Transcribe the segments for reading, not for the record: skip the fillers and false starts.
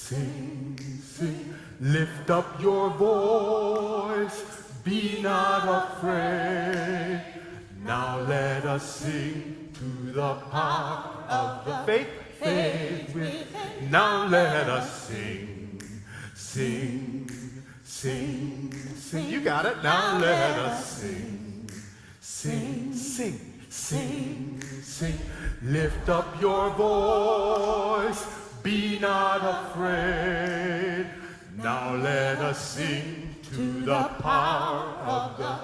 Sing, sing, lift up your voice, be not afraid. Now let us sing to the power of the faith within. Now let us sing, sing, sing, sing. You got it. Now let us sing, sing, sing, sing, sing. Lift up your voice, be not afraid. Now let us sing to the power of the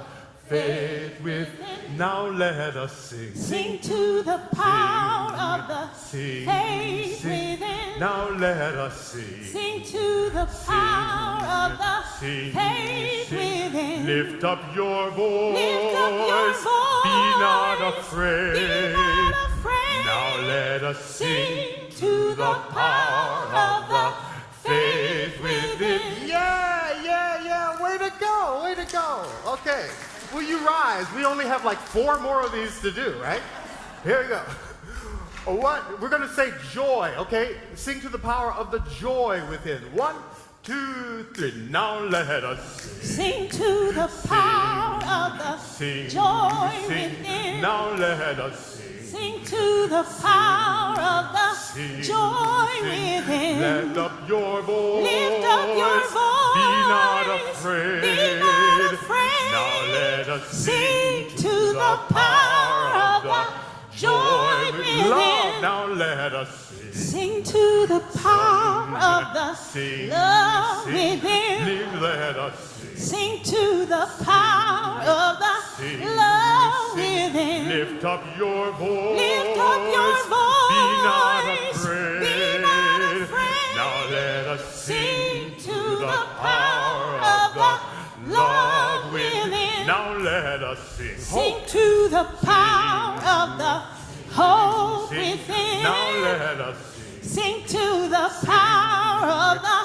faith within. Now let us sing. Sing to the power of the faith within. Now let us sing. Sing to the power of the faith within. Lift up your voice. Lift up your voice. Be not afraid. Be not afraid. Now let us Sing to the power of the faith within. Yeah. Way to go. Way to go. Okay. Will you rise? We only have like 4 more of these to do, right? Here we go. What? We're going to say joy, okay? Sing to the power of the joy within. 1, 2, 3. Now let us Sing to the power of the joy within. Now let us sing. Sing to the power of the joy within. Lift up your voice. Lift up your voice. Be not afraid. Be not afraid. Now let us Sing to the power of the joy within. Now let us sing. Sing to the power of the love within. Let us sing. Sing to the power of the love within. Lift up your voice. Lift up your voice. Be not afraid. Be not afraid. Now let us Sing to the power of the love within. Now let us sing. Sing to the power of the hope within. Now let us sing. Sing to the power of the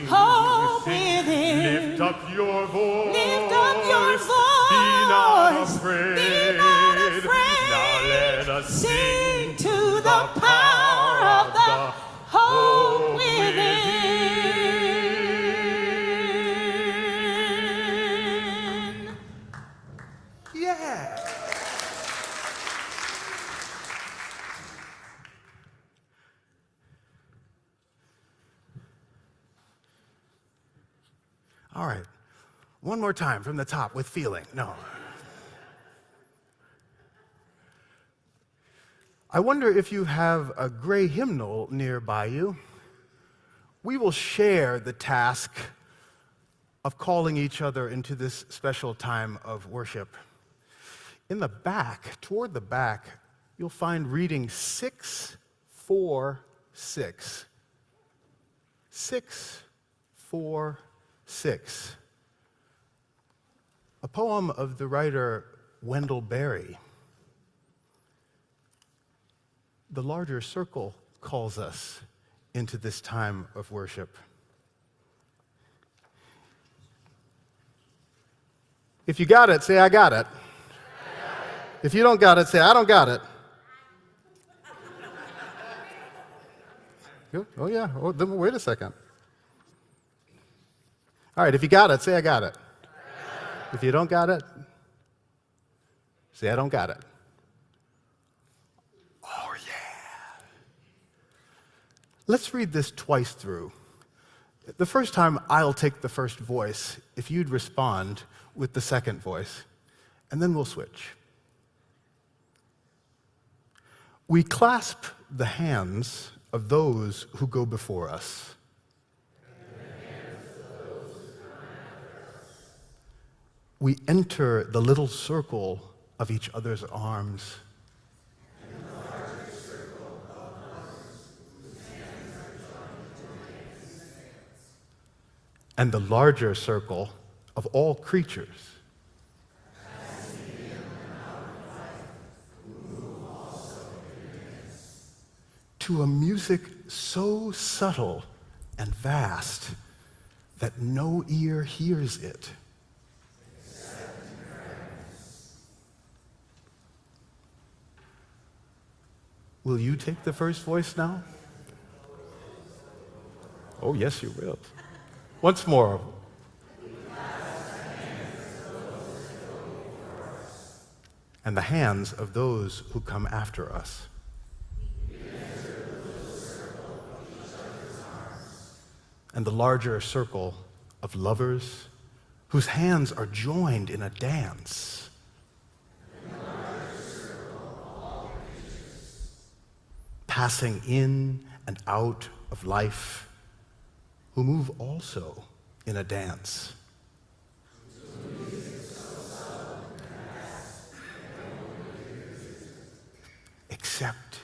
hope within. Lift up your voice. Lift up your voice. Be not afraid. Be not afraid. Now let us Sing to the power of the hope within. Yeah. All right. One more time from the top with feeling. No. I wonder if you have a gray hymnal nearby you. We will share the task of calling each other into this special time of worship. In the back, toward the back, you'll find reading 646. 646. A poem of the writer Wendell Berry. The larger circle calls us into this time of worship. If you got it, say, I got it. If you don't got it, say, I don't got it. Good. Oh, yeah. Oh, then wait a second. All right, if you got it, say, I got it. If you don't got it, say, I don't got it. Oh, yeah. Let's read this twice through. The first time, I'll take the first voice, if you'd respond with the second voice, and then we'll switch. We clasp the hands of those who go before us. We enter the little circle of each other's arms. And the larger circle of all creatures. To a music so subtle and vast that no ear hears it. Will you take the first voice now? Oh, yes, you will. Once more. And the hands of those who come after us. And the larger circle of lovers whose hands are joined in a dance. Passing in and out of life, who move also in a dance. Except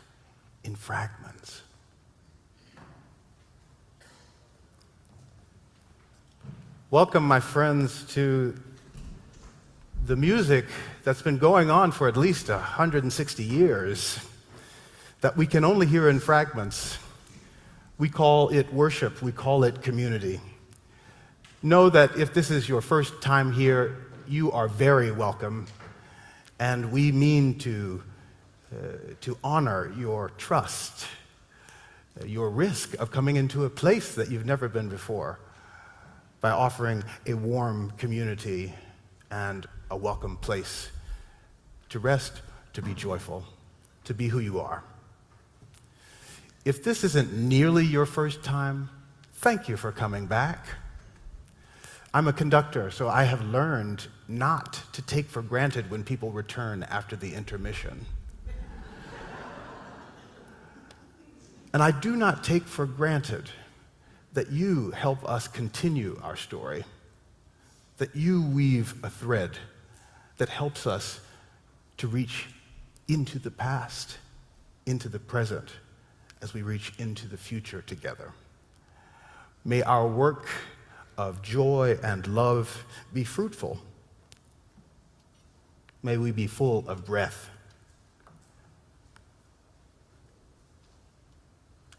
in fragments. Welcome, my friends, to the music that's been going on for at least 160 years, that we can only hear in fragments. We call it worship, we call it community. Know that if this is your first time here, you are very welcome, and we mean to honor your trust, your risk of coming into a place that you've never been before, by offering a warm community and a welcome place to rest, to be joyful, to be who you are. If this isn't nearly your first time, thank you for coming back. I'm a conductor, so I have learned not to take for granted when people return after the intermission. And I do not take for granted that you help us continue our story, that you weave a thread that helps us to reach into the past, into the present, as we reach into the future together. May our work of joy and love be fruitful. May we be full of breath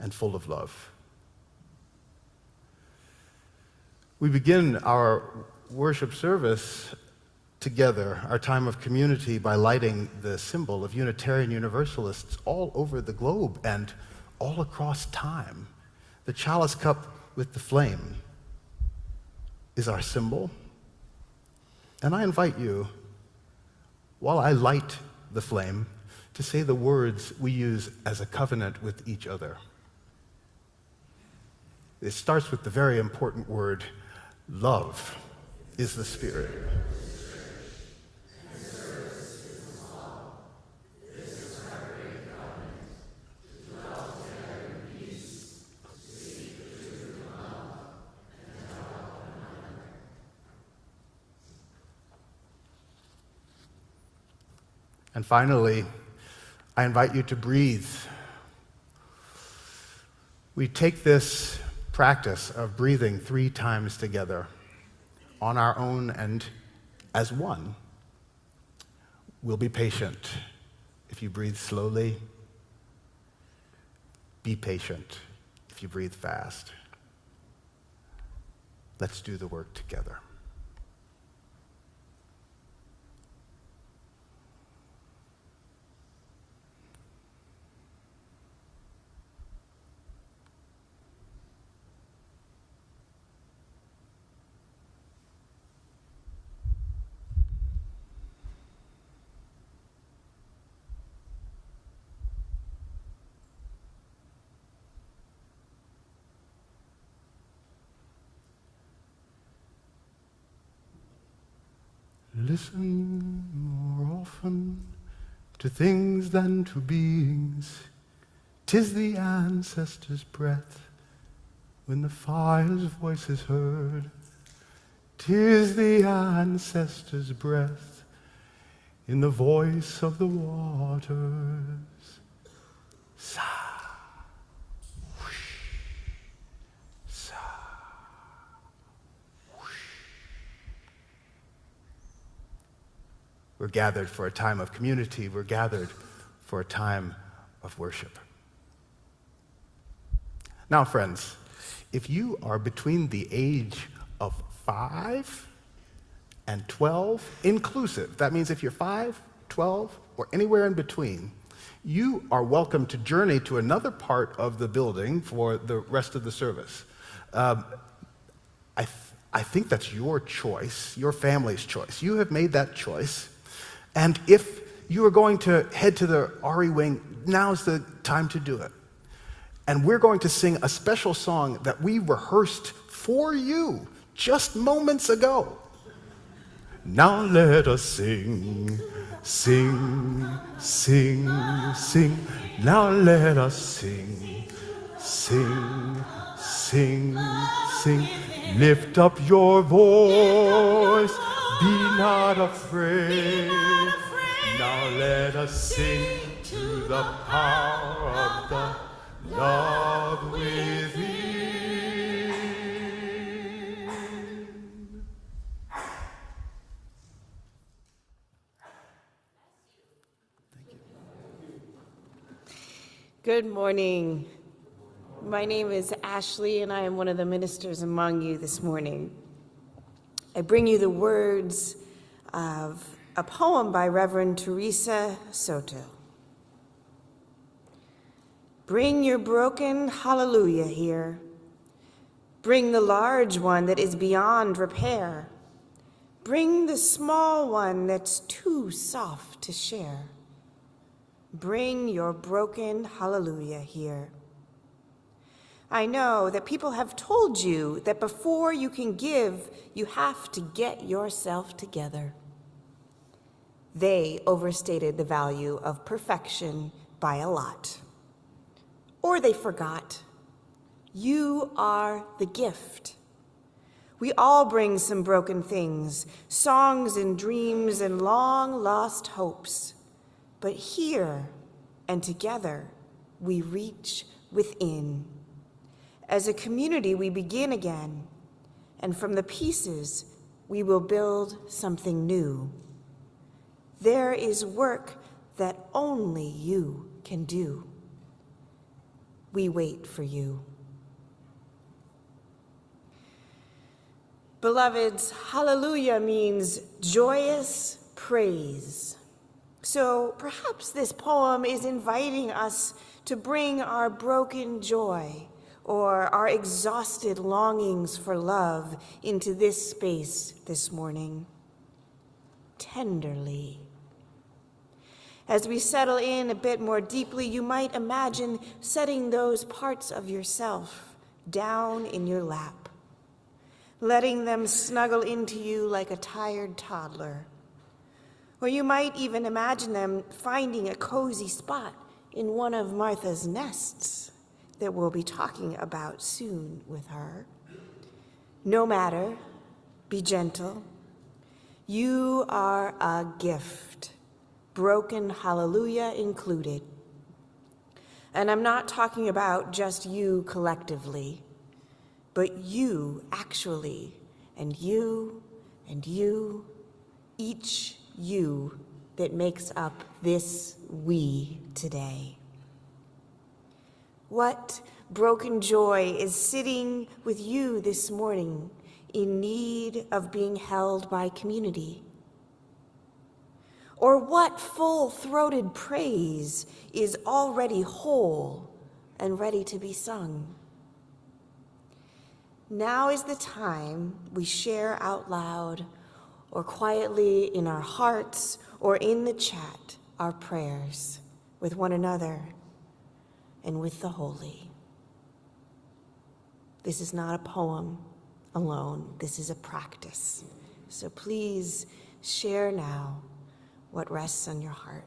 and full of love. We begin our worship service together, our time of community, by lighting the symbol of Unitarian Universalists all over the globe and all across time. The chalice cup with the flame is our symbol. And I invite you, while I light the flame, to say the words we use as a covenant with each other. It starts with the very important word, love is the Spirit. And finally, I invite you to breathe. We take this practice of breathing 3 times together on our own and as one. We'll be patient. If you breathe slowly, be patient. If you breathe fast, let's do the work together. Listen more often to things than to beings. 'Tis the ancestors' breath when the fire's voice is heard. 'Tis the ancestors' breath in the voice of the waters. Sigh. We're gathered for a time of community. We're gathered for a time of worship. Now, friends, if you are between the age of 5 and 12, inclusive, that means if you're 5, 12, or anywhere in between, you are welcome to journey to another part of the building for the rest of the service. I think that's your choice, your family's choice. You have made that choice. And if you are going to head to the RE wing, now's the time to do it. And we're going to sing a special song that we rehearsed for you just moments ago. Now let us sing, sing, sing, sing. Now let us sing, sing, sing, sing. Lift up your voice, be not afraid. Now let us sing to the power of the love within. Good morning. My name is Ashley, and I am one of the ministers among you this morning. I bring you the words of a poem by Reverend Teresa Soto. Bring your broken hallelujah here. Bring the large one that is beyond repair. Bring the small one that's too soft to share. Bring your broken hallelujah here. I know that people have told you that before you can give, you have to get yourself together. They overstated the value of perfection by a lot. Or they forgot. You are the gift. We all bring some broken things, songs and dreams and long-lost hopes. But here and together, we reach within. As a community, we begin again, and from the pieces, we will build something new. There is work that only you can do. We wait for you. Beloveds, hallelujah means joyous praise. So perhaps this poem is inviting us to bring our broken joy or our exhausted longings for love into this space this morning, tenderly. As we settle in a bit more deeply, you might imagine setting those parts of yourself down in your lap, letting them snuggle into you like a tired toddler. Or you might even imagine them finding a cozy spot in one of Martha's nests that we'll be talking about soon with her. No matter, be gentle. You are a gift, broken hallelujah included. And I'm not talking about just you collectively, but you actually, and you, each you that makes up this we today. What broken joy is sitting with you this morning in need of being held by community? Or what full-throated praise is already whole and ready to be sung? Now is the time we share out loud or quietly in our hearts or in the chat our prayers with one another and with the holy. This is not a poem alone. This is a practice. So please share now what rests on your heart.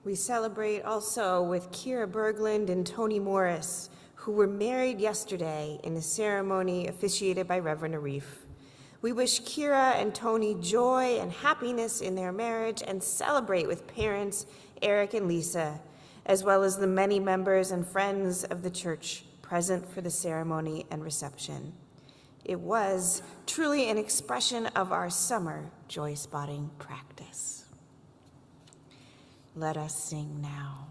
We celebrate also with Kira Berglund and Tony Morris, who were married yesterday in a ceremony officiated by Reverend Arif. We wish Kira and Tony joy and happiness in their marriage and celebrate with parents Eric and Lisa, as well as the many members and friends of the church present for the ceremony and reception. It was truly an expression of our summer joy spotting practice. Let us sing now.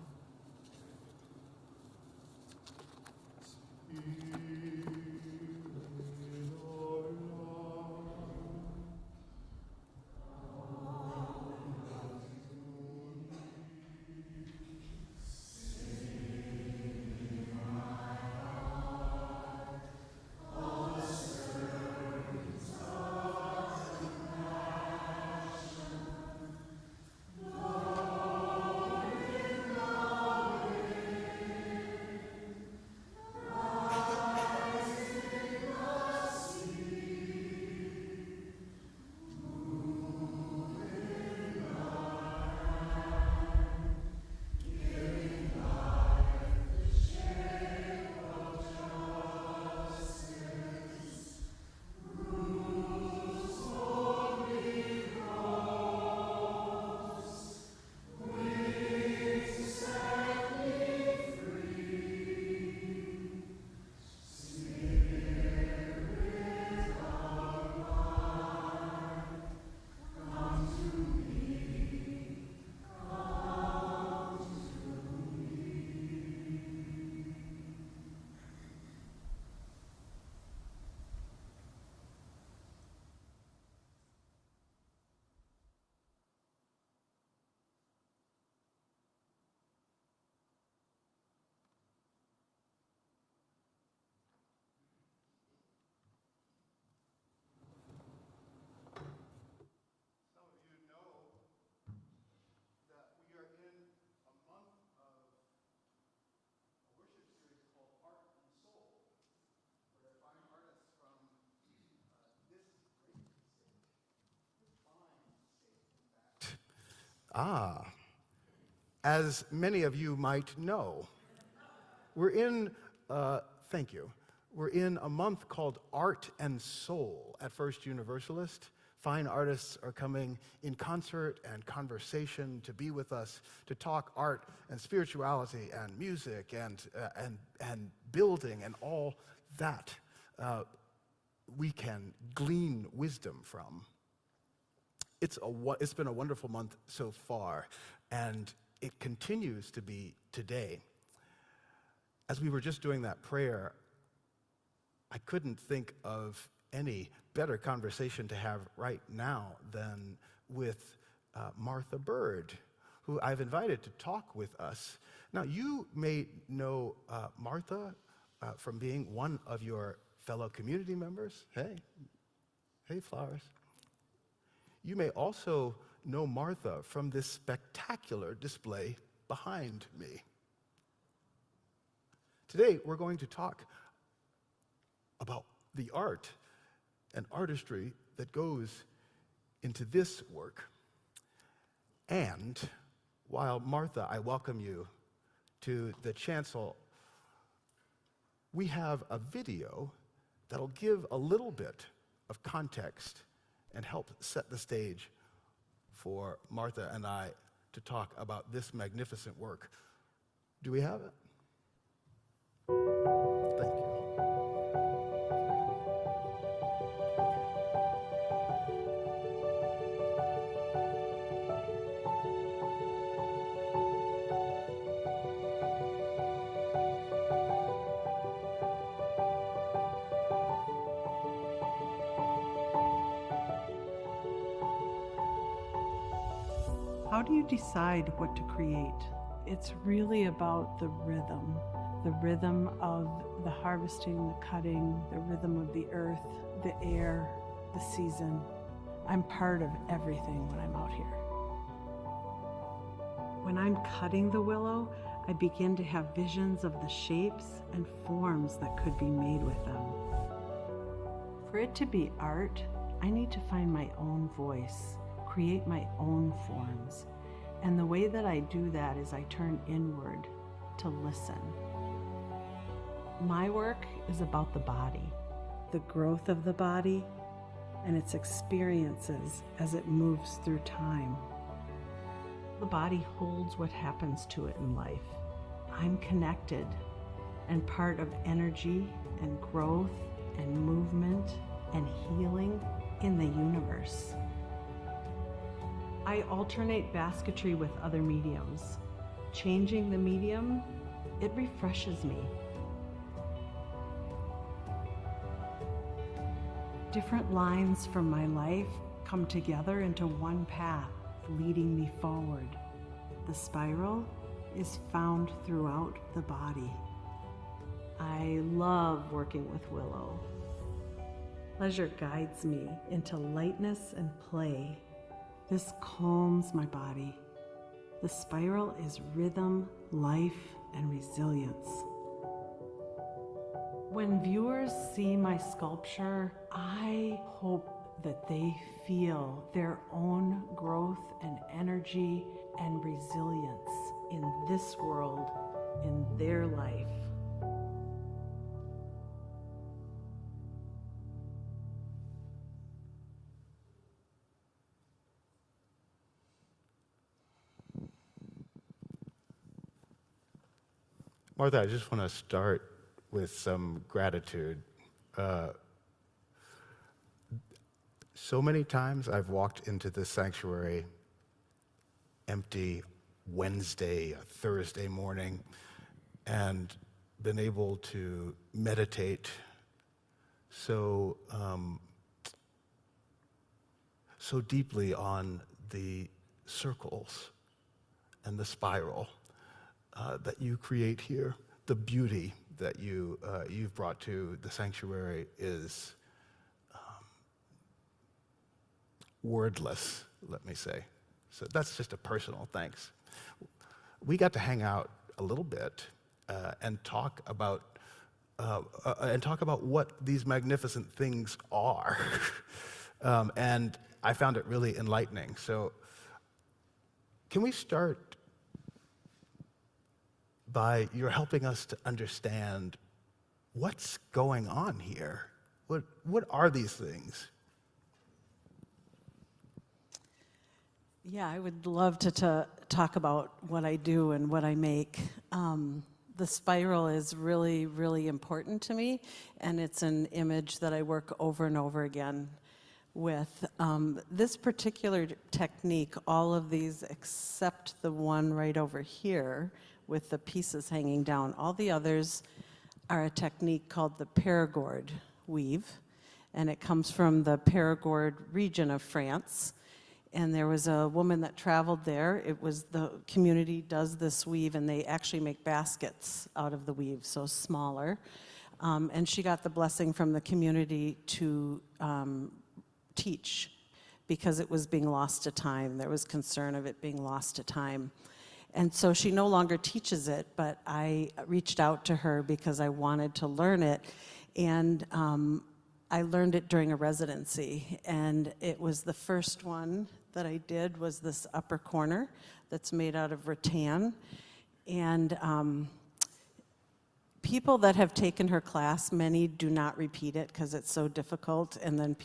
As many of you might know, thank you. We're in a month called Art and Soul at First Universalist. Fine artists are coming in concert and conversation to be with us, to talk art and spirituality and music and building and all that we can glean wisdom from. It's been a wonderful month so far, and it continues to be today. As we were just doing that prayer, I couldn't think of any better conversation to have right now than with Martha Bird, who I've invited to talk with us. Now, you may know Martha from being one of your fellow community members. Hey, flowers. You may also know Martha from this spectacular display behind me. Today, we're going to talk about the art and artistry that goes into this work. And while Martha, I welcome you to the chancel, we have a video that'll give a little bit of context and help set the stage for Martha and I to talk about this magnificent work. Do we have it? Thank you. How do you decide what to create? It's really about the rhythm of the harvesting, the cutting, the rhythm of the earth, the air, the season. I'm part of everything when I'm out here. When I'm cutting the willow, I begin to have visions of the shapes and forms that could be made with them. For it to be art, I need to find my own voice, create my own forms. And the way that I do that is I turn inward to listen. My work is about the body, the growth of the body, and its experiences as it moves through time. The body holds what happens to it in life. I'm connected and part of energy and growth and movement and healing in the universe. I alternate basketry with other mediums. Changing the medium, it refreshes me. Different lines from my life come together into one path, leading me forward. The spiral is found throughout the body. I love working with willow. Pleasure guides me into lightness and play. This calms my body. The spiral is rhythm, life, and resilience. When viewers see my sculpture, I hope that they feel their own growth and energy and resilience in this world, in their life. Martha, I just want to start with some gratitude. So many times I've walked into this sanctuary empty Wednesday, Thursday morning, and been able to meditate so deeply on the circles and the spiral that you create here. The beauty that you've brought to the sanctuary is wordless, let me say. So that's just a personal thanks. We got to hang out a little bit and talk about what these magnificent things are, and I found it really enlightening. So, can we start by you're helping us to understand what's going on here? What are these things? Yeah, I would love to talk about what I do and what I make. The spiral is really, really important to me, and it's an image that I work over and over again with. This particular technique, all of these except the one right over here with the pieces hanging down, all the others are a technique called the Périgord weave, and it comes from the Périgord region of France. And there was a woman that traveled there. It was the community does this weave, and they actually make baskets out of the weave, so smaller. And she got the blessing from the community to teach because it was being lost to time. There was concern of it being lost to time. And so she no longer teaches it, but I reached out to her because I wanted to learn it. And I learned it during a residency, and it was the first one that I did was this upper corner that's made out of rattan. And people that have taken her class, many do not repeat it because it's so difficult. And then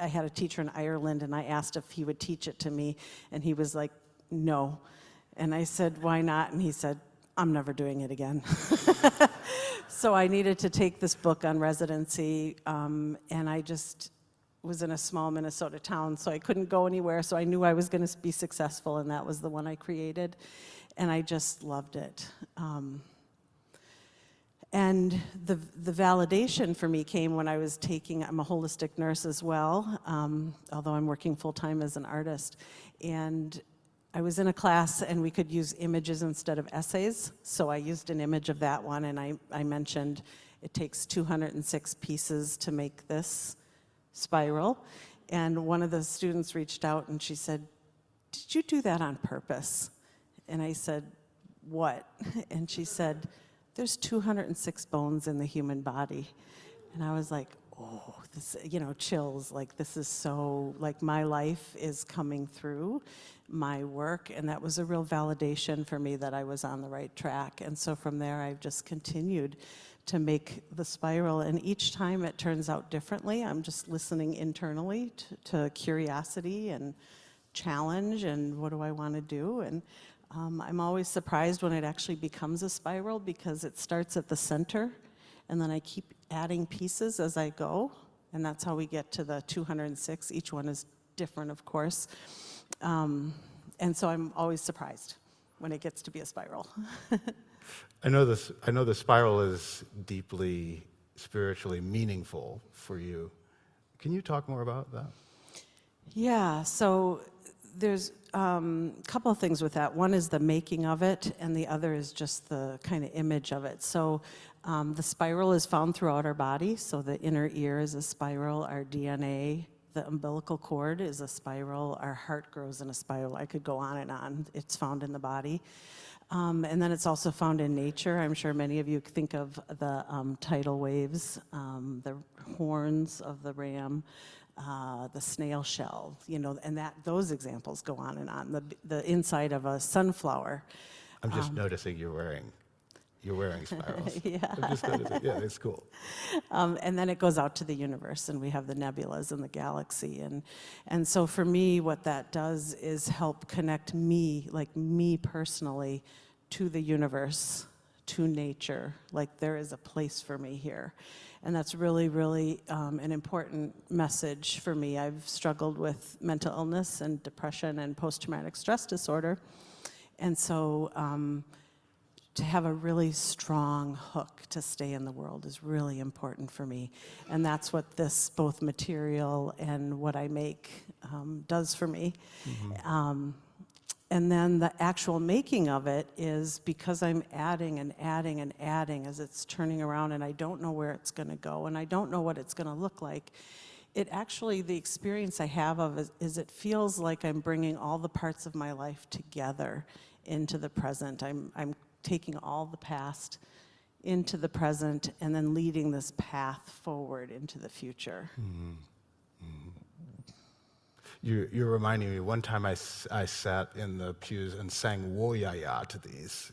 I had a teacher in Ireland, and I asked if he would teach it to me, and he was like, no. And I said, why not? And he said, I'm never doing it again. So I needed to take this book on residency, and I just was in a small Minnesota town, so I couldn't go anywhere, so I knew I was going to be successful, and that was the one I created, and I just loved it. And the validation for me came when I was I'm a holistic nurse as well, although I'm working full-time as an artist. And I was in a class and we could use images instead of essays. So I used an image of that one, and I mentioned it takes 206 pieces to make this spiral. And one of the students reached out and she said, "Did you do that on purpose?" And I said, "What?" And she said, "There's 206 bones in the human body." And I was like, oh, this, chills. Like, this is so, like, my life is coming through my work. And that was a real validation for me that I was on the right track. And so from there, I've just continued to make the spiral. And each time it turns out differently. I'm just listening internally to curiosity and challenge and what do I want to do. And I'm always surprised when it actually becomes a spiral, because it starts at the center and then I keep adding pieces as I go, and that's how we get to the 206. Each one is different, of course. And so I'm always surprised when it gets to be a spiral. I know the spiral is deeply spiritually meaningful for you. Can you talk more about that? Yeah, so there's a couple of things with that. One is the making of it, and the other is just the kind of image of it. So the spiral is found throughout our body. So the inner ear is a spiral, our DNA, the umbilical cord is a spiral, our heart grows in a spiral. I could go on and on. It's found in the body. And then it's also found in nature. I'm sure many of you think of the tidal waves, the horns of the ram, the snail shell, and those examples go on and on. The inside of a sunflower. I'm just noticing you're wearing spirals. Yeah. I'm just noticing. Yeah, it's cool. And then it goes out to the universe, and we have the nebulas and the galaxy. And so for me, what that does is help connect me, like me personally, to the universe, to nature. Like, there is a place for me here. And that's really, really an important message for me. I've struggled with mental illness and depression and post-traumatic stress disorder. And so to have a really strong hook to stay in the world is really important for me. And that's what this, both material and what I make, does for me. Mm-hmm. And then the actual making of it is because I'm adding and adding and adding as it's turning around, and I don't know where it's going to go, and I don't know what it's going to look like. It actually, the experience I have of is it feels like I'm bringing all the parts of my life together into the present. I'm taking all the past into the present and then leading this path forward into the future. Mm-hmm. Mm-hmm. You're reminding me, one time I sat in the pews and sang Wo-Ya-Ya to these.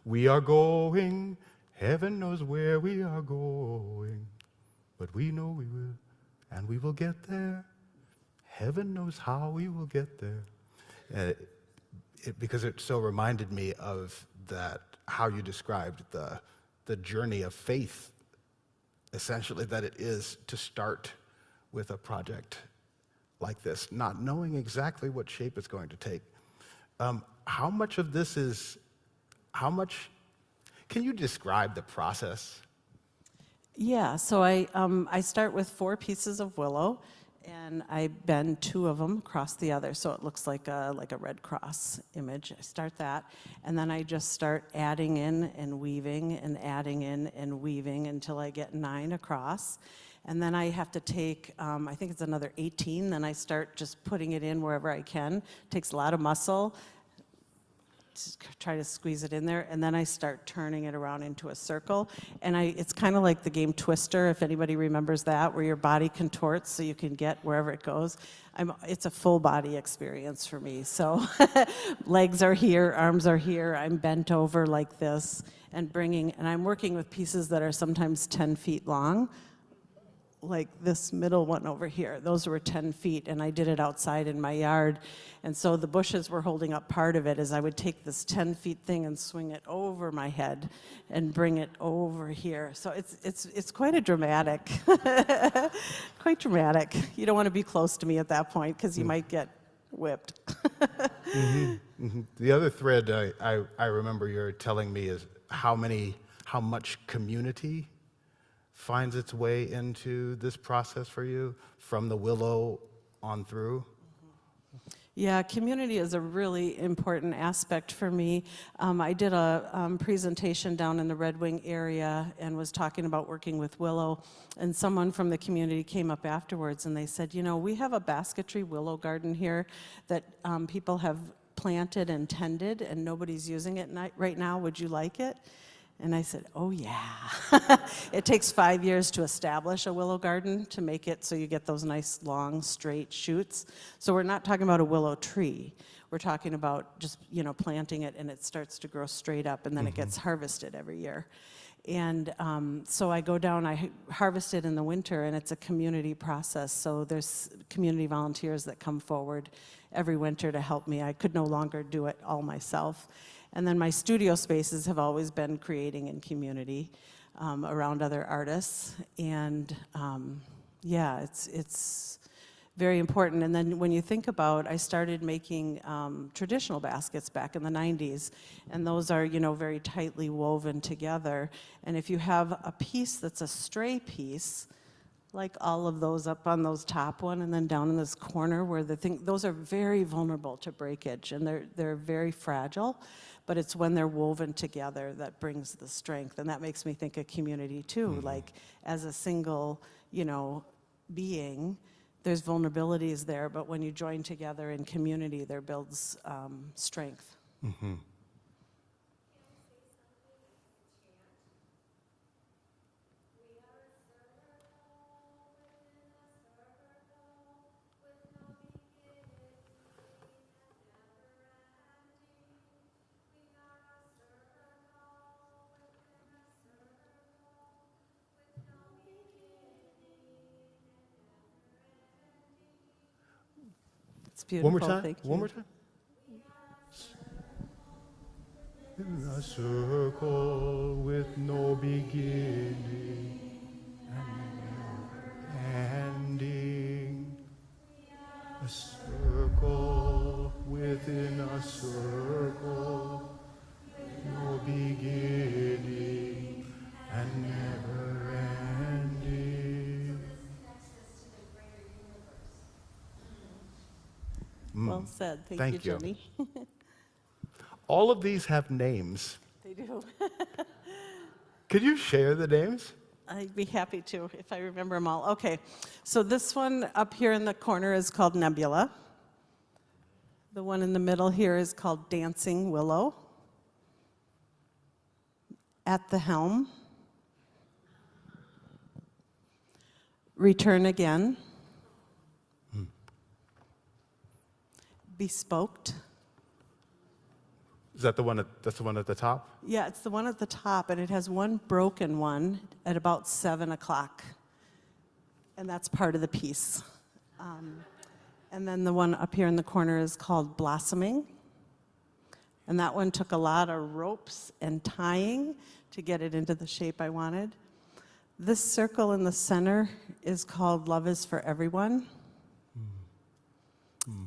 We are going, heaven knows where we are going, but we know we will, and we will get there. Heaven knows how we will get there. Because it so reminded me of that, how you described the journey of faith, essentially, that it is to start with a project like this, not knowing exactly what shape it's going to take. How much of this is, can you describe the process? Yeah, so I start with 4 pieces of willow, and I bend 2 of them across the other, so it looks like a Red Cross image. I start that, and then I just start adding in and weaving and adding in and weaving until I get 9 across. And then I have to take, I think it's another 18, then I start just putting it in wherever I can. It takes a lot of muscle to try to squeeze it in there, and then I start turning it around into a circle. And it's kind of like the game Twister, if anybody remembers that, where your body contorts so you can get wherever it goes. It's a full body experience for me. So legs are here, arms are here, I'm bent over like this, and I'm working with pieces that are sometimes 10 feet long. Like this middle one over here, those were 10 feet, and I did it outside in my yard. And so the bushes were holding up part of it, as I would take this 10 feet thing and swing it over my head and bring it over here. So it's quite a dramatic, quite dramatic. You don't want to be close to me at that point because you might get whipped. Mm-hmm. Mm-hmm. The other thread I remember you're telling me is how how much community finds its way into this process for you from the willow on through? Yeah, community is a really important aspect for me. I did a presentation down in the Red Wing area and was talking about working with willow, and someone from the community came up afterwards and they said, you know, we have a basketry willow garden here that people have planted and tended and nobody's using it right now. Would you like it? And I said, oh yeah. It takes 5 years to establish a willow garden to make it so you get those nice long straight shoots. So we're not talking about a willow tree. We're talking about just, you know, planting it and it starts to grow straight up and then it gets harvested every year. And so I go down, I harvest it in the winter, and it's a community process. So there's community volunteers that come forward every winter to help me. I could no longer do it all myself. And then my studio spaces have always been creating in community around other artists. And yeah, it's very important. And then when you think about, I started making traditional baskets back in the 90s, and those are, you know, very tightly woven together. And if you have a piece that's a stray piece, like all of those up on those top one and then down in this corner where the thing, those are very vulnerable to breakage, and they're very fragile, but it's when they're woven together that brings the strength. And that makes me think of community too, like as a single, you know, being, there's vulnerabilities there, but when you join together in community, there builds strength. Mm-hmm. It's beautiful. One more time. Thank you. One more time. In a circle with no beginning and never ending. A circle within a circle, no beginning and never ending. Well said. Thank you. Jenny. All of these have names. They do. Could you share the names? I'd be happy to if I remember them all. Okay, so this one up here in the corner is called Nebula. The one in the middle here is called Dancing Willow. At the Helm. Return Again. Bespoked. Is that the one? That's the one at the top. Yeah, it's the one at the top, and it has one broken one at about 7 o'clock. And that's part of the piece. And then the one up here in the corner is called Blossoming. And that one took a lot of ropes and tying to get it into the shape I wanted. This circle in the center is called Love is for Everyone.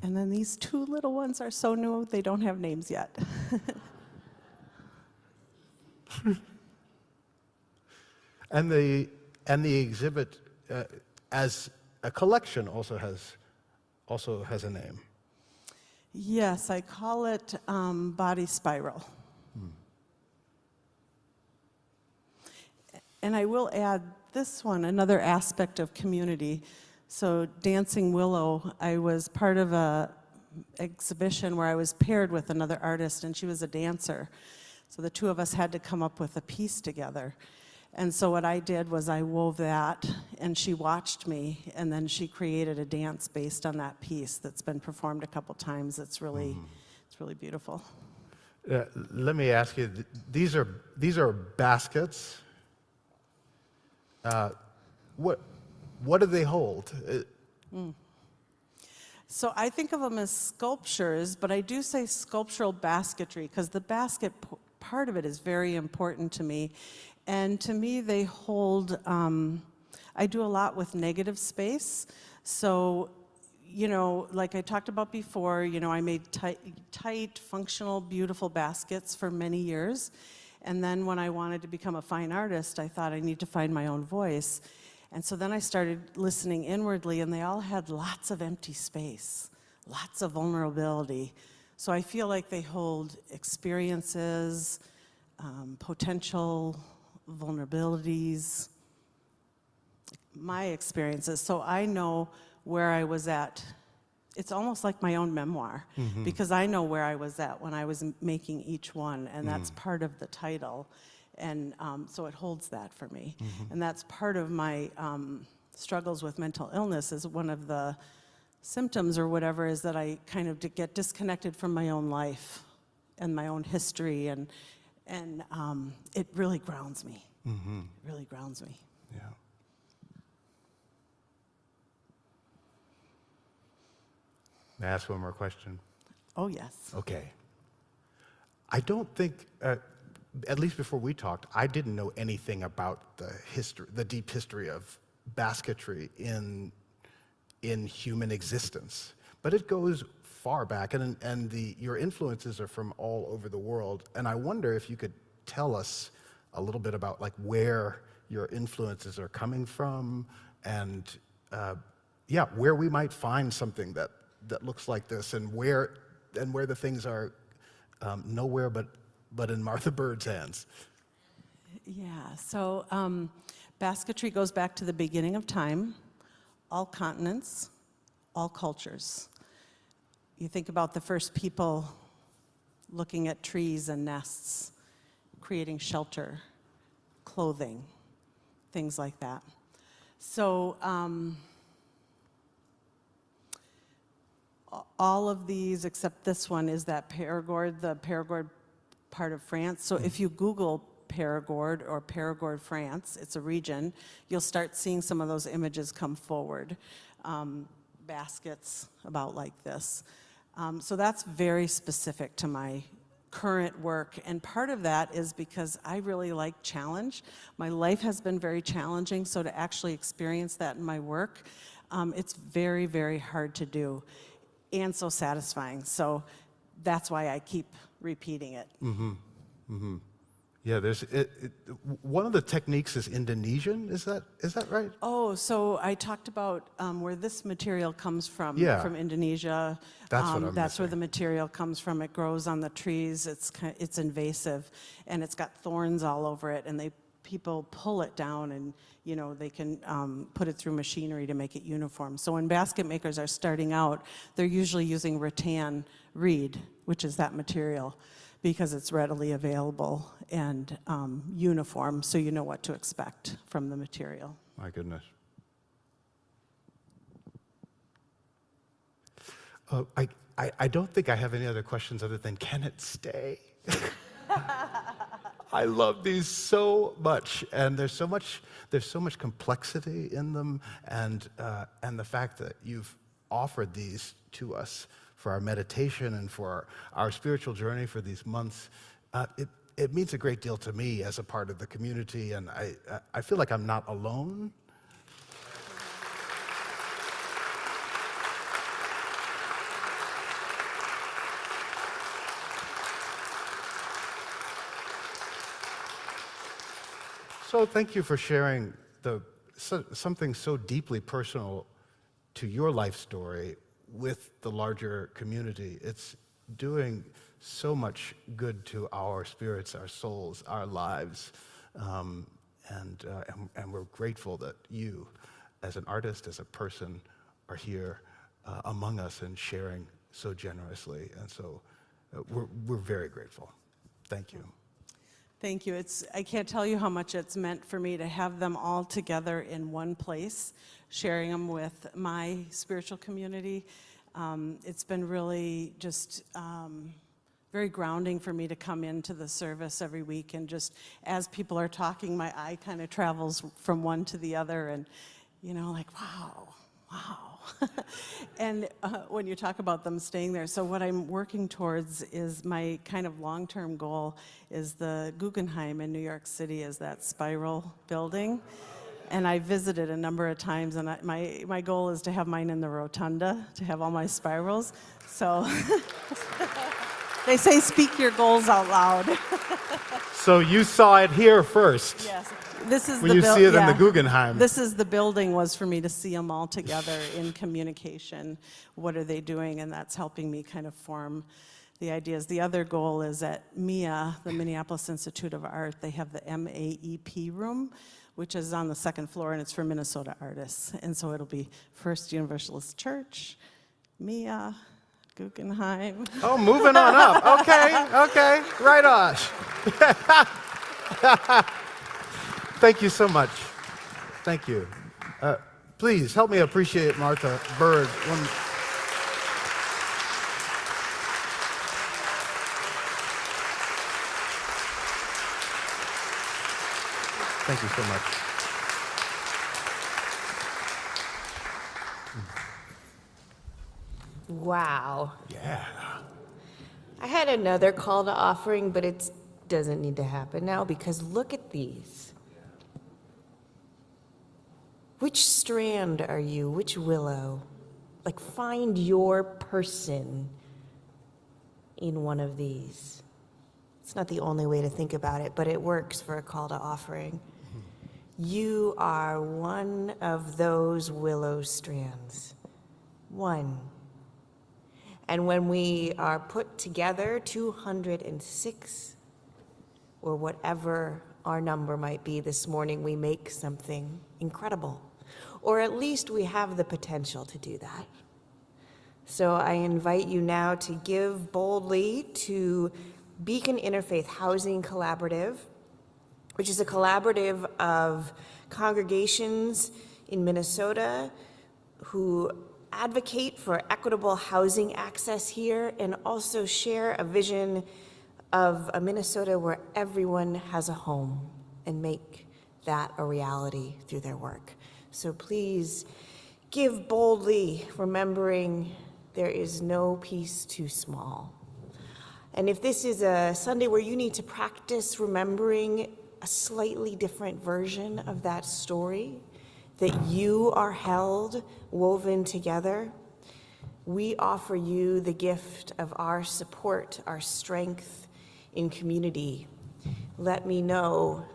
And then these two little ones are so new, they don't have names yet. And the exhibit as a collection also has a name. Yes, I call it Body Spiral. And I will add this one, another aspect of community. So Dancing Willow, I was part of a exhibition where I was paired with another artist, and she was a dancer. So the two of us had to come up with a piece together. And so what I did was I wove that, and she watched me, and then she created a dance based on that piece that's been performed a couple times. It's really beautiful. Let me ask you: these are baskets. What do they hold? So I think of them as sculptures, but I do say sculptural basketry because the basket part of it is very important to me. And to me, they hold, I do a lot with negative space. So, you know, like I talked about before, you know, I made tight, functional, beautiful baskets for many years. And then when I wanted to become a fine artist, I thought I need to find my own voice. And so then I started listening inwardly, and they all had lots of empty space, lots of vulnerability. So I feel like they hold experiences, potential vulnerabilities, my experiences. So I know where I was at. It's almost like my own memoir, because I know where I was at when I was making each one, and that's part of the title. And so it holds that for me. And that's part of my struggles with mental illness, is one of the symptoms or whatever is that I kind of get disconnected from my own life and my own history, and it really grounds me. It really grounds me. Yeah. May I ask one more question? Oh, yes. Okay. I don't think, at least before we talked, I didn't know anything about the history, the deep history of basketry in human existence. But it goes far back, and your influences are from all over the world. And I wonder if you could tell us a little bit about like where your influences are coming from, and where we might find something that looks like this, and where the things are nowhere but in Martha Bird's hands. Yeah, so basketry goes back to the beginning of time, all continents, all cultures. You think about the first people looking at trees and nests, creating shelter, clothing, things like that. So all of these, except this one, is that Périgord, the Périgord part of France. So if you Google Périgord or Périgord, France, it's a region, you'll start seeing some of those images come forward. Baskets about like this. So that's very specific to my current work, and part of that is because I really like challenge. My life has been very challenging, so to actually experience that in my work, it's very, very hard to do, and so satisfying. So that's why I keep repeating it. Yeah, one of the techniques is Indonesian. Is that right? Oh, so I talked about where this material comes from, Yeah. from Indonesia. That's what I'm That's where the missing. material comes from. It grows on the trees. It's invasive, and it's got thorns all over it. And people pull it down, and they can put it through machinery to make it uniform. So when basket makers are starting out, they're usually using rattan reed, which is that material, because it's readily available and uniform, so you know what to expect from the material. My goodness. I don't think I have any other questions other than, can it stay? I love these so much, and there's so much complexity in them, and the fact that you've offered these to us for our meditation and for our spiritual journey for these months, it means a great deal to me as a part of the community, and I feel like I'm not alone. So thank you for sharing something so deeply personal to your life story with the larger community. It's doing so much good to our spirits, our souls, our lives, and we're grateful that you, as an artist, as a person, are here among us and sharing so generously. And so we're very grateful. Thank you. Thank you. I can't tell you how much it's meant for me to have them all together in one place, sharing them with my spiritual community. It's been really just very grounding for me to come into the service every week, and just as people are talking, my eye kind of travels from one to the other, and like, wow. And when you talk about them staying there, so what I'm working towards is my kind of long-term goal is the Guggenheim in New York City, is that spiral building. And I visited a number of times, and my goal is to have mine in the rotunda, to have all my spirals. So They say speak your goals out loud. So you saw it here first. Yes. This is When the you see it in the Guggenheim. This is the building was for me to see them all together in communication. What are they doing? And that's helping me kind of form the ideas. The other goal is at MIA, the Minneapolis Institute of Art, they have the MAEP room, which is on the second floor, and it's for Minnesota artists. And so it'll be First Universalist Church, MIA, Guggenheim. Oh, moving on up. Okay, right on. Thank you so much. Thank you. Please help me appreciate Martha Bird. Thank you so much. Wow. Yeah. I had another call to offering, but it doesn't need to happen now because look at these. Which strand are you? Which willow? Like, find your person in one of these. It's not the only way to think about it, but it works for a call to offering. You are one of those willow strands. One. And when we are put together, 206, or whatever our number might be this morning, we make something incredible. Or at least we have the potential to do that. So I invite you now to give boldly to Beacon Interfaith Housing Collaborative, which is a collaborative of congregations in Minnesota who advocate for equitable housing access here and also share a vision of a Minnesota where everyone has a home and make that a reality through their work. So please give boldly, remembering there is no peace too small. And if this is a Sunday where you need to practice remembering a slightly different version of that story, that you are held, woven together, we offer you the gift of our support, our strength in community. Let me know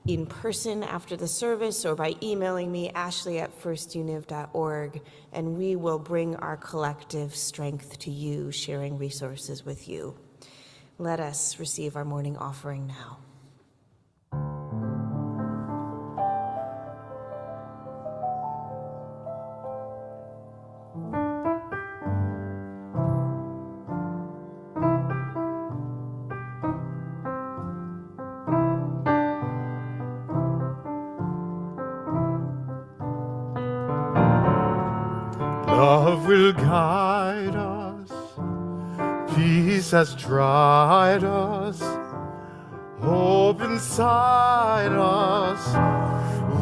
in person after the service or by emailing me, ashley@firstuniv.org, and we will bring our collective strength to you, sharing resources with you. Let us receive our morning offering now. Love will guide us, peace has dried us, hope inside us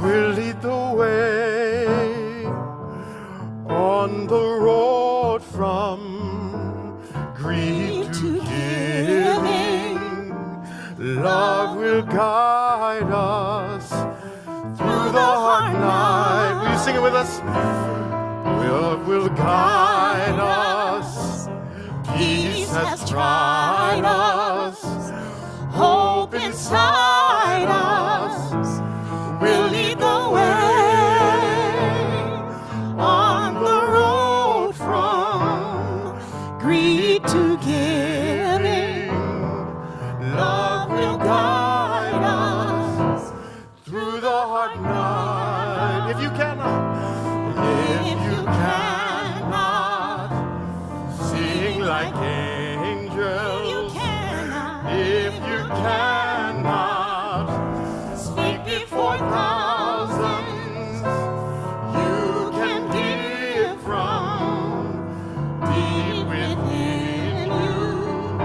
will lead the way on the road from grief to giving. Love will guide us through the hard night. Will you sing it with us? Love will guide us, peace has tried us, hope inside us will lead the way on the road from greed to giving. Love will guide us through the hard night. If you cannot sing like angels, if you cannot speak before thousands, you can give from deep within you.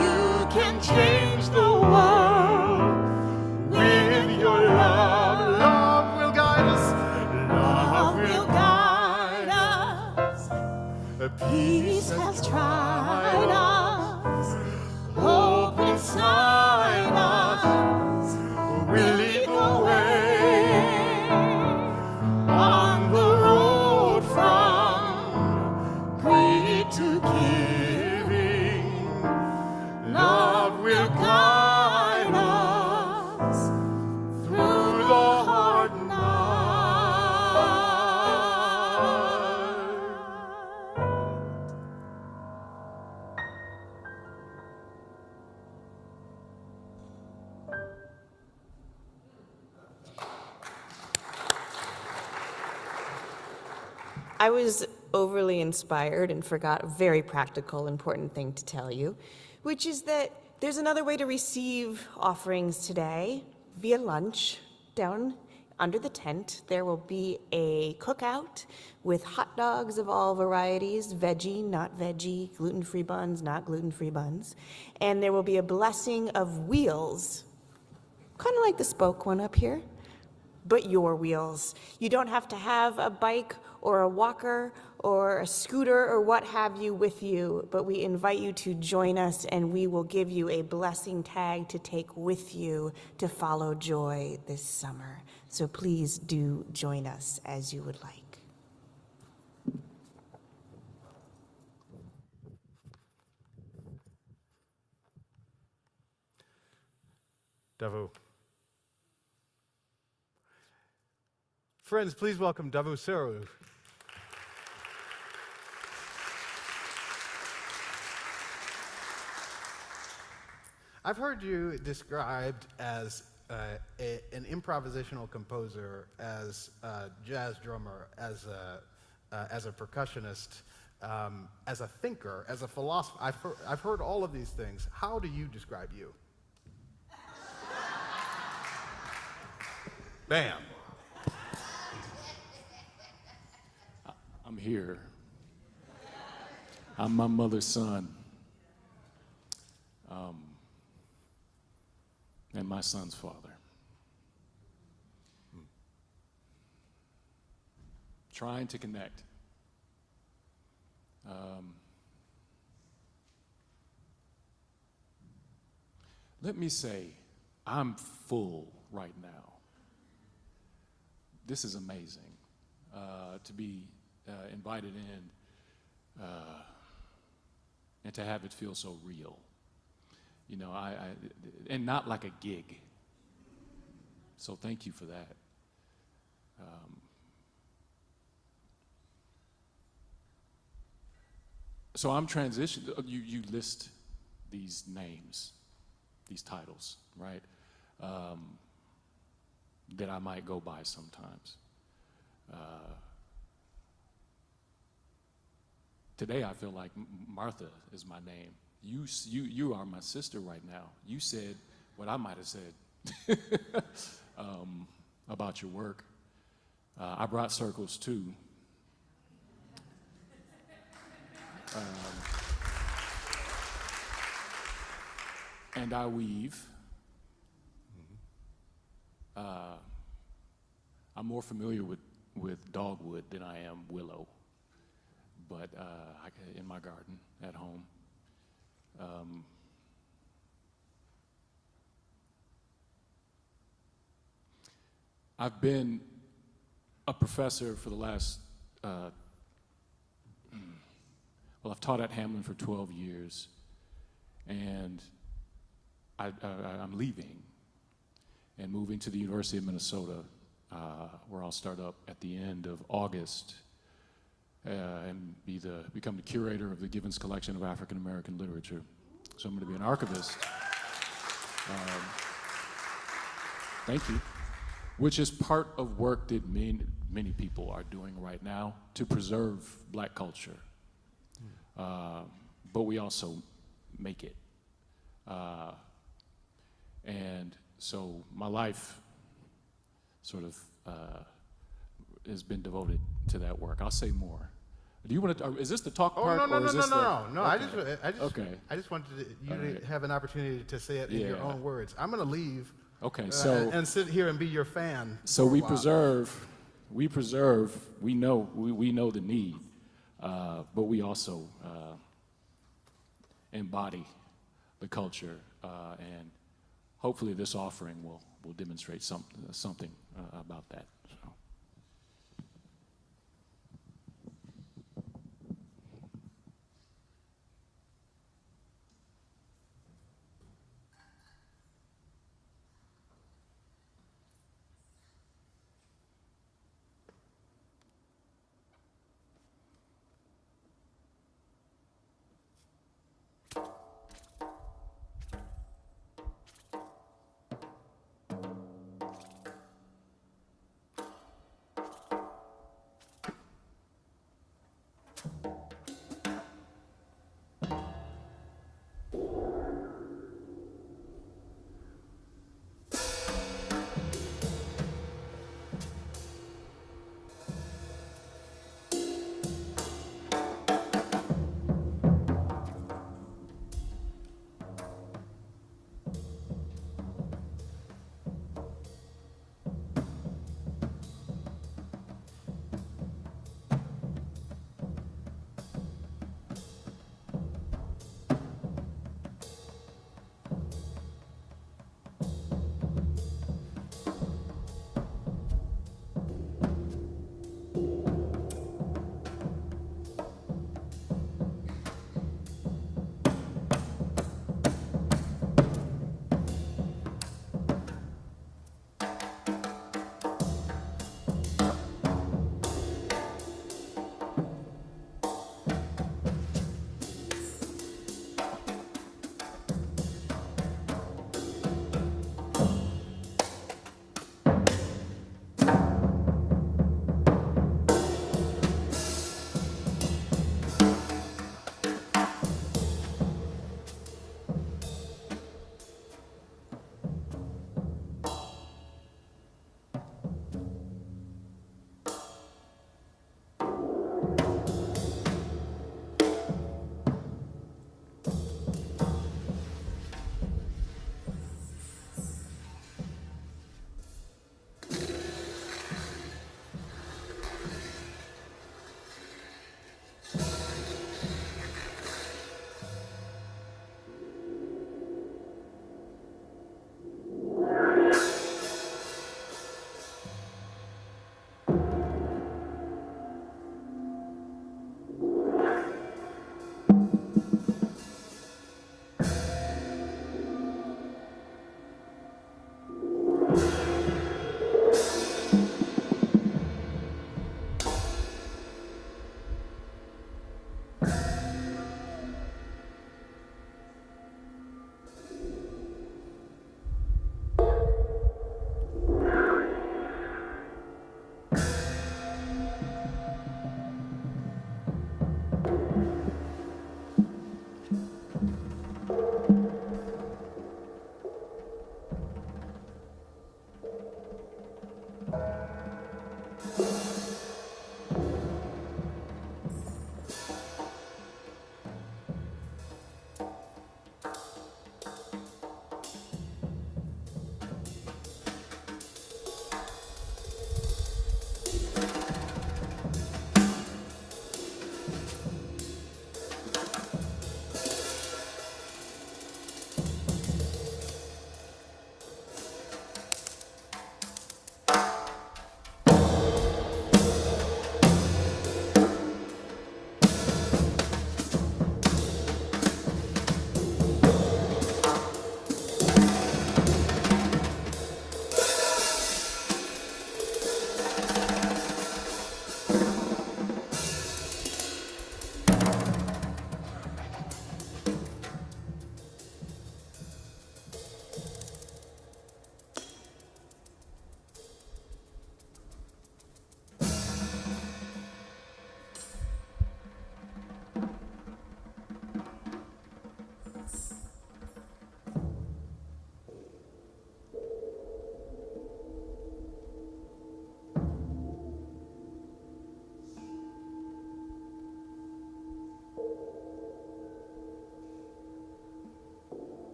You can change the world with your love. Love will guide us. Love will guide us. Peace has tried us. Hope inside us will lead the way on the road from greed to giving. will guide us through the hard night. I was overly inspired and forgot a very practical, important thing to tell you, which is that there's another way to receive offerings today via lunch down under the tent. There will be a cookout with hot dogs of all varieties, veggie, not veggie, gluten-free buns, not gluten-free buns. And there will be a blessing of wheels, kind of like the spoke one up here, but your wheels. You don't have to have a bike or a walker or a scooter or what have you with you, but we invite you to join us and we will give you a blessing tag to take with you to follow joy this summer. So please do join us as you would like. Davu. Friends, please welcome Davu Seru. I've heard you described as an improvisational composer, as a jazz drummer, as a percussionist, as a thinker, as a philosopher. I've heard all of these things. How do you describe you? Bam. I'm here. I'm my mother's son. And my son's father. Trying to connect. Let me say, I'm full right now. This is amazing to be invited in and to have it feel so real. You know, and not like a gig. So thank you for that. So I'm transitioning. You list these names, these titles, right? That I might go by sometimes. Today I feel like Martha is my name. You are my sister right now. You said what I might have said about your work. I brought circles too. And I weave. I'm more familiar with dogwood than I am willow, but in my garden at home. I've been a professor for the last, I've taught at Hamlin for 12 years, and I'm leaving and moving to the University of Minnesota, where I'll start up at the end of August and become the curator of the Givens Collection of African American Literature. So I'm going to be an archivist. Thank you. Which is part of work that many people are doing right now to preserve Black culture. But we also make it. And so my life sort of has been devoted to that work. I'll say more. Do you want to? Is this the talk part? No. Okay. I just wanted you to have an opportunity to say it in your own words. I'm going to leave. Okay, and sit here and be your fan. So we preserve. We know the need, but we also embody the culture, and hopefully this offering will demonstrate something about that. So.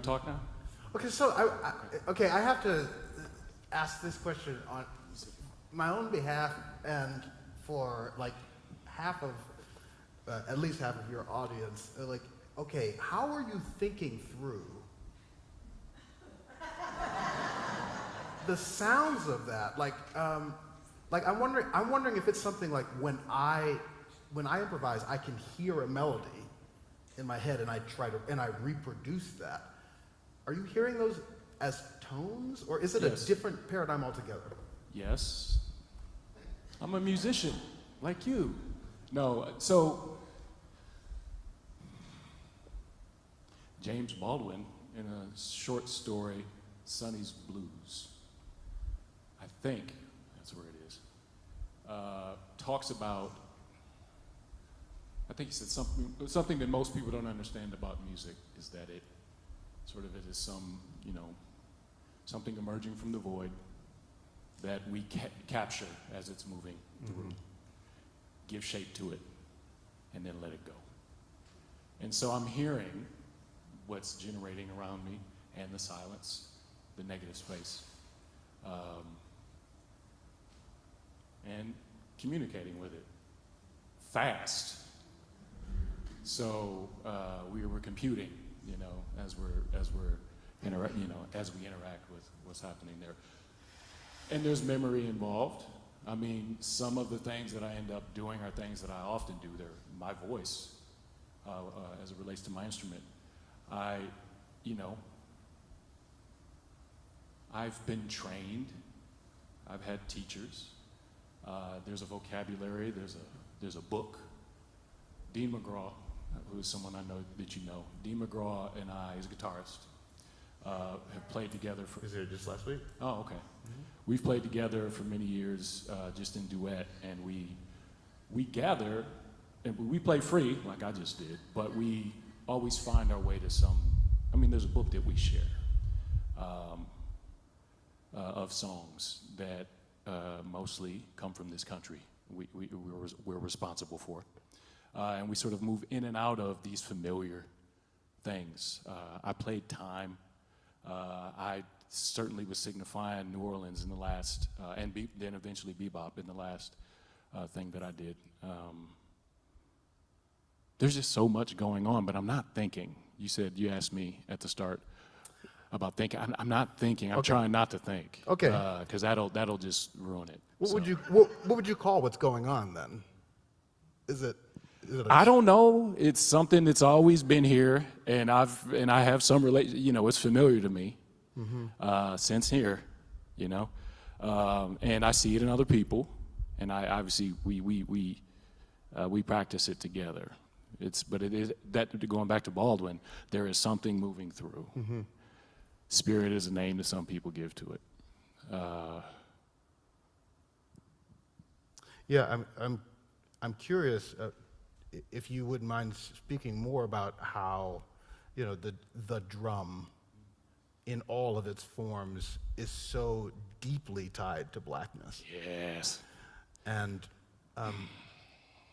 want to talk now? Okay, so I have to ask this question on my own behalf and for like half of, at least half of your audience. Like, okay, how are you thinking through the sounds of that? Like I'm wondering if it's something like when I improvise, I can hear a melody in my head and I reproduce that. Are you hearing those as tones, or is it Yes. a different paradigm altogether? Yes. I'm a musician, like you. No, so James Baldwin, in a short story, Sonny's Blues, I think that's where it is, talks about, I think he said something that most people don't understand about music is that it is some, something emerging from the void that we capture as it's moving through, give shape to it, and then let it go. And so I'm hearing what's generating around me and the silence, the negative space, and communicating with it fast. So we were computing, as we interact with what's happening there. And there's memory involved. I mean, some of the things that I end up doing are things that I often do. They're my voice, as it relates to my instrument. I've been trained. I've had teachers. There's a vocabulary. There's a book. Dean McGraw, who is someone I know that you know. Dean McGraw and I, he's a guitarist, have played together for... Was there just last week? Oh, okay. We've played together for many years, just in duet, and we gather, and we play free, like I just did, but we always find our way to there's a book that we share of songs that mostly come from this country. We're responsible for. And we sort of move in and out of these familiar things. I played time. I certainly was signifying New Orleans in the last, then eventually bebop in the last thing that I did. There's just so much going on, but I'm not thinking. You asked me at the start about thinking. I'm not thinking. I'm trying not to think. Okay. Because that'll just ruin it. What would you call what's going on then? Is it I don't know. It's something that's always been here, and I have some relation. It's familiar to me since here, and I see it in other people, and I obviously we practice it together. But it is that, going back to Baldwin, there is something moving through. Spirit is a name that some people give to it. Yeah, I'm curious. If you wouldn't mind speaking more about how, the drum in all of its forms is so deeply tied to blackness. Yes. And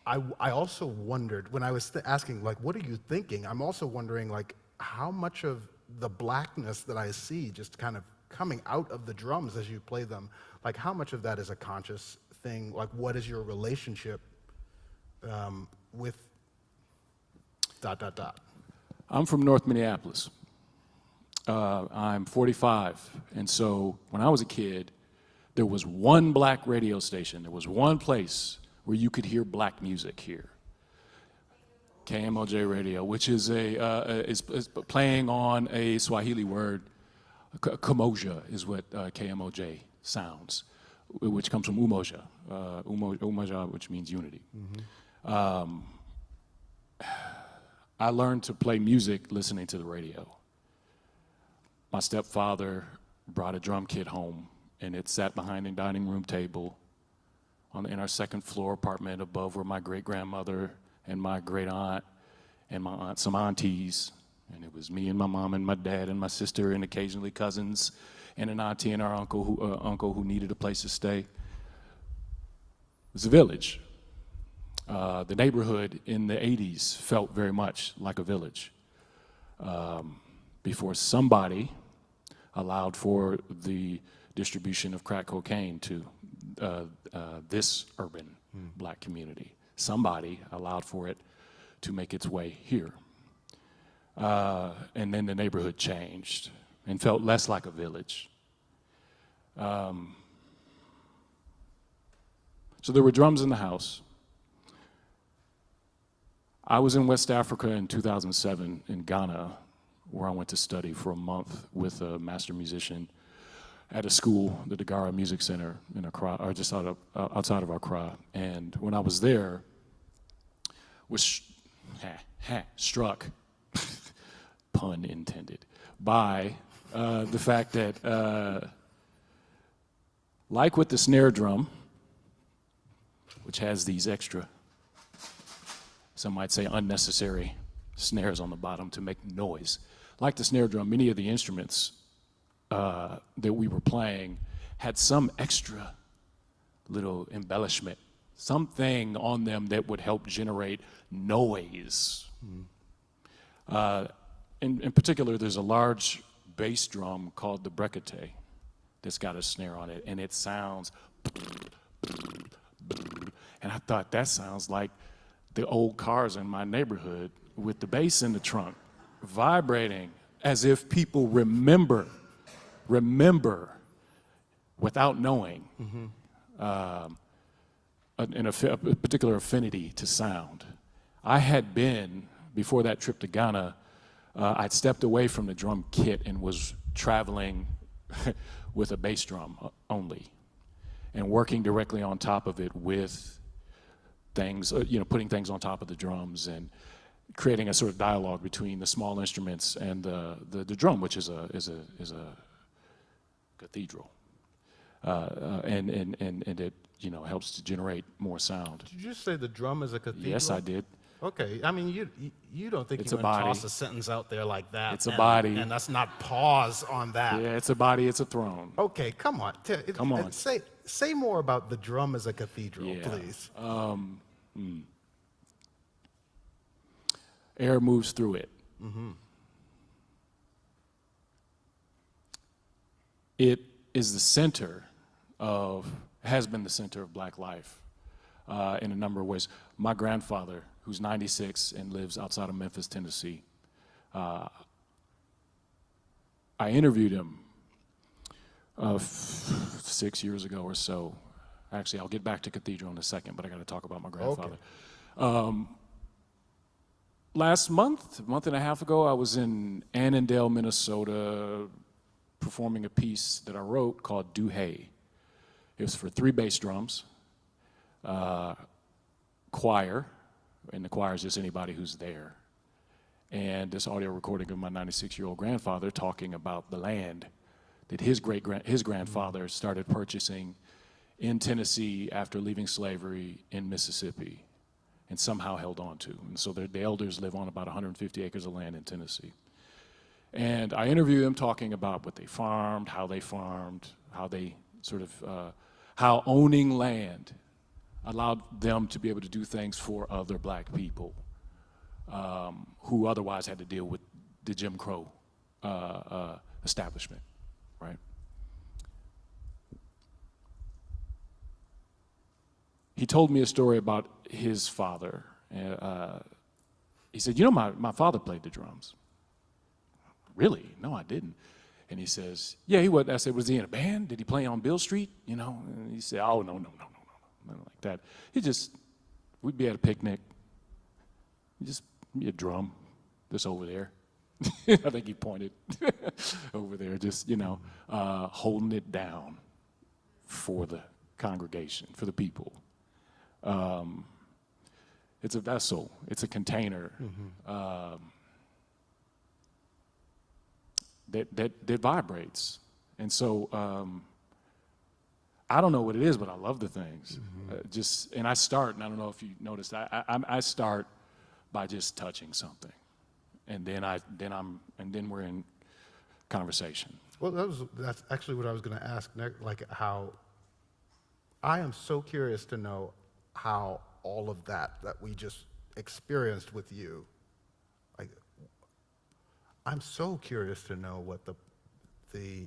I also wondered, when I was asking, like, what are you thinking? I'm also wondering, like, how much of the blackness that I see just kind of coming out of the drums as you play them, like, how much of that is a conscious thing? Like, what is your relationship with ... I'm from North Minneapolis. I'm 45, and so when I was a kid, there was one black radio station. There was one place where you could hear black music here. KMOJ Radio, which is is playing on a Swahili word. Kamoja is what KMOJ sounds, which comes from umoja, umoja, which means unity. I learned to play music listening to the radio. My stepfather brought a drum kit home, and it sat behind the dining room table in our second floor apartment above where my great-grandmother and my great-aunt and my aunt, some aunties, and it was me and my mom and my dad and my sister and occasionally cousins and an auntie and our uncle who needed a place to stay. It was a village. The neighborhood in the 80s felt very much like a village. before somebody allowed for the distribution of crack cocaine to this urban black community. Somebody allowed for it to make its way here. And then the neighborhood changed and felt less like a village. So there were drums in the house. I was in West Africa in 2007 in Ghana, where I went to study for a month with a master musician at a school, the Dagara Music Center in Accra, or just outside of Accra. And when I was there, was struck, pun intended, by the fact that, like with the snare drum, which has these extra, some might say unnecessary snares on the bottom to make noise. Like the snare drum, many of the instruments that we were playing had some extra little embellishment, something on them that would help generate noise. In particular, there's a large bass drum called the brekete that's got a snare on it, and it sounds, and I thought that sounds like the old cars in my neighborhood with the bass in the trunk, vibrating as if people remember without knowing, in a particular affinity to sound. I had been, before that trip to Ghana, I'd stepped away from the drum kit and was traveling with a bass drum only and working directly on top of it with things, putting things on top of the drums and creating a sort of dialogue between the small instruments and the drum, which is a cathedral, and it helps to generate more sound. Did you just say the drum is a cathedral? Yes, I did. Okay, I mean, you don't think It's you're a going to body. toss a sentence out there like that? It's a body. And that's not pause on that. Yeah, it's a body, it's a throne. Okay, come on. Come on. Say more about the drum as a cathedral, Yeah. please. Air moves through it. It is the center has been the center of black life in a number of ways. My grandfather, who's 96 and lives outside of Memphis, Tennessee, I interviewed him 6 years ago or so. Actually, I'll get back to Cathedral in a second, but I got to talk about my grandfather. Okay. Last month and a half ago, I was in Annandale, Minnesota, performing a piece that I wrote called Do Hey. It was for 3 bass drums, choir, and the choir is just anybody who's there, and this audio recording of my 96-year-old grandfather talking about the land that his grandfather started purchasing in Tennessee after leaving slavery in Mississippi and somehow held on to. And so the elders live on about 150 acres of land in Tennessee. And I interviewed them talking about what they farmed, how they sort of, how owning land allowed them to be able to do things for other black people who otherwise had to deal with the Jim Crow establishment, right? He told me a story about his father. He said, my father played the drums. Really? No, I didn't. And he says, yeah, he was. I said, was he in a band? Did he play on Bill Street? And he said, oh, no, nothing like that. We'd be at a picnic, just be a drum, just over there. I think he pointed over there, just, holding it down for the congregation, for the people. It's a vessel, it's a container that vibrates. And so I don't know what it is, but I love the things. And I start, and I don't know if you noticed, I start by just touching something, and then we're in conversation. Well, that's actually what I was going to ask next, like how I am so curious to know how all of that we just experienced with you, like I'm so curious to know what the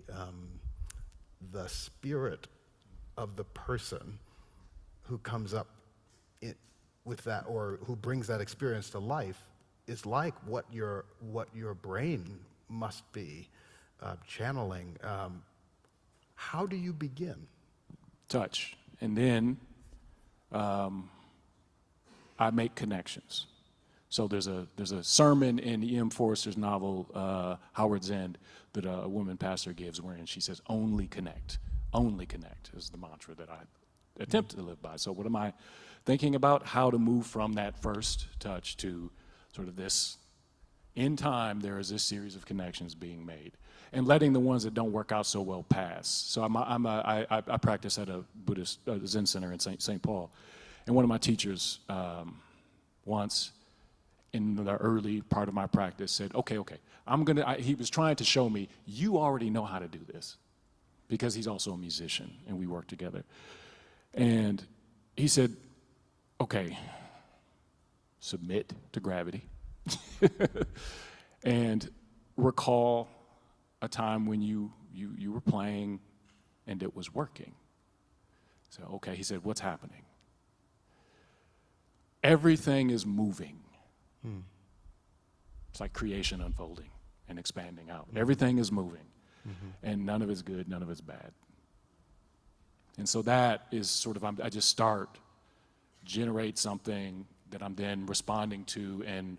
spirit of the person who comes up with that, or who brings that experience to life, is like, what your brain must be channeling. How do you begin? Touch. And then I make connections. So there's a sermon in E.M. Forster's novel, Howard's End, that a woman pastor gives, wherein she says, only connect is the mantra that I attempt to live by. So what am I thinking about? How to move from that first touch to sort of this, in time, there is this series of connections being made, and letting the ones that don't work out so well pass. So I practice at a Buddhist Zen center in St. Paul, and one of my teachers once, in the early part of my practice, said, okay, he was trying to show me, you already know how to do this, because he's also a musician, and we work together. And he said, okay, submit to gravity, and recall a time when you were playing and it was working. So, okay, he said, what's happening? Everything is moving. It's like creation unfolding and expanding out. Everything is moving, and none of it's good, none of it's bad. And so that is sort of, I just generate something that I'm then responding to, and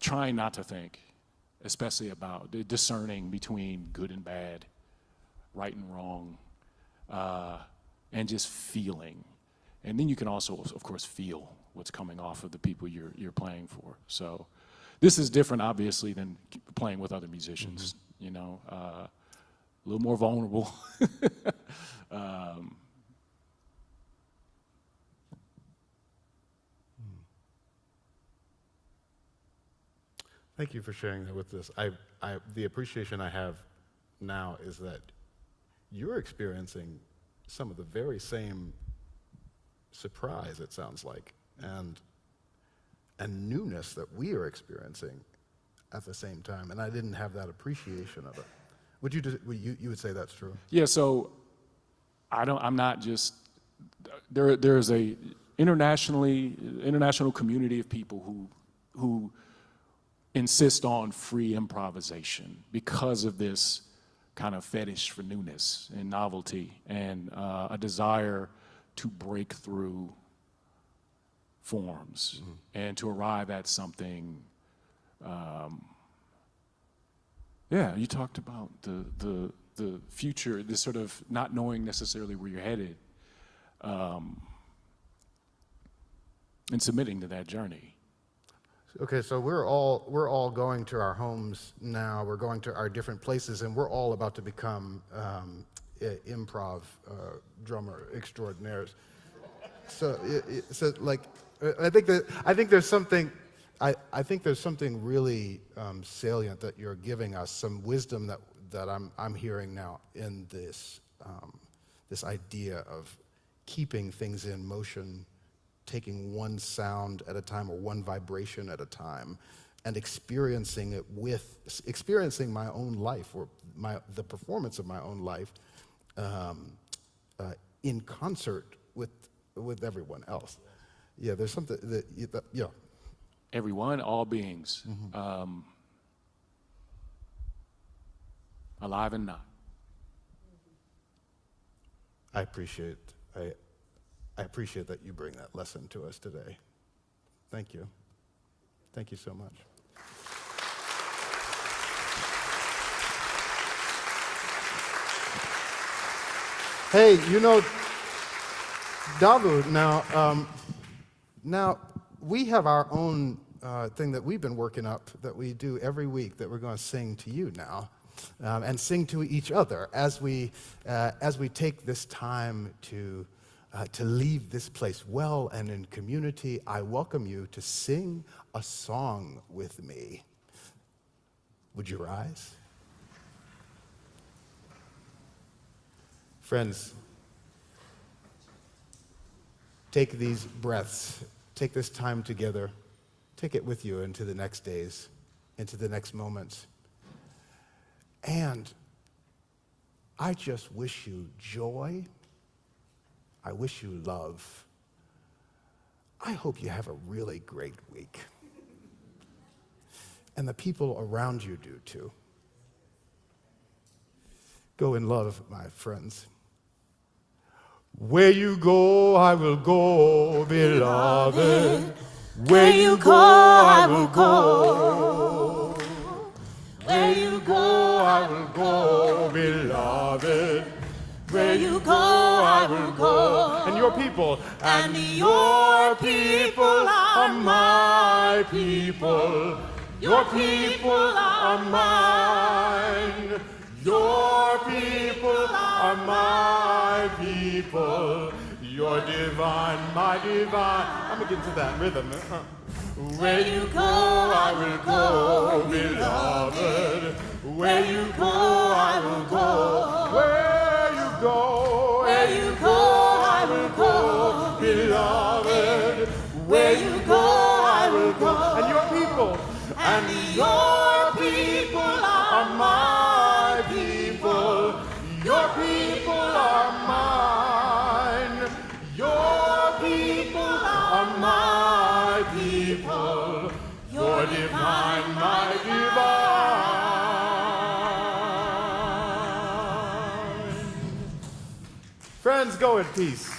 trying not to think, especially about discerning between good and bad, right and wrong, and just feeling. And then you can also, of course, feel what's coming off of the people you're playing for. So this is different, obviously, than playing with other musicians, you know, a little more vulnerable. Thank you for sharing that with us. The appreciation I have now is that you're experiencing some of the very same surprise, it sounds like, and newness that we are experiencing at the same time. And I didn't have that appreciation of it. You would say that's true? Yeah. So I'm not just. There's a international community of people who insist on free improvisation because of this kind of fetish for newness and novelty, and a desire to break through forms and to arrive at something. You talked about the future, this sort of not knowing necessarily where you're headed, and submitting to that journey. Okay, so we're all going to our homes now. We're going to our different places, and we're all about to become improv drummer extraordinaires. So like, I think there's something really salient that you're giving us, some wisdom that I'm hearing now in this idea of keeping things in motion, taking one sound at a time or one vibration at a time, and experiencing my own life, or the performance of my own life in concert with everyone else. Yeah, there's something that Everyone, all beings, alive and not. I appreciate that you bring that lesson to us today. Thank you. Thank you so much. Hey, Davu, now we have our own thing that we've been working up that we do every week that we're going to sing to you now, and sing to each other as we take this time to leave this place well and in community. I welcome you to sing a song with me. Would you rise? Friends, take these breaths, take this time together, take it with you into the next days. into the next moments. And I just wish you joy. I wish you love. I hope you have a really great week. And the people around you do too. Go in love, my friends. Where you go, I will go, beloved. Where you go, I will go. Where you go, I will go, beloved. Where you go, I will go. And your people, and your people are my people. Your people are mine. Your people are my people. You're divine, my divine. I'm gonna get into that rhythm. Where you go, I will go, beloved. Where you go, I will go. Where you go, I will go, beloved. Where you go, I will go. And your people, and your people are my people. Your people are mine. Your people are my people. You're divine, my divine. Friends, go in peace.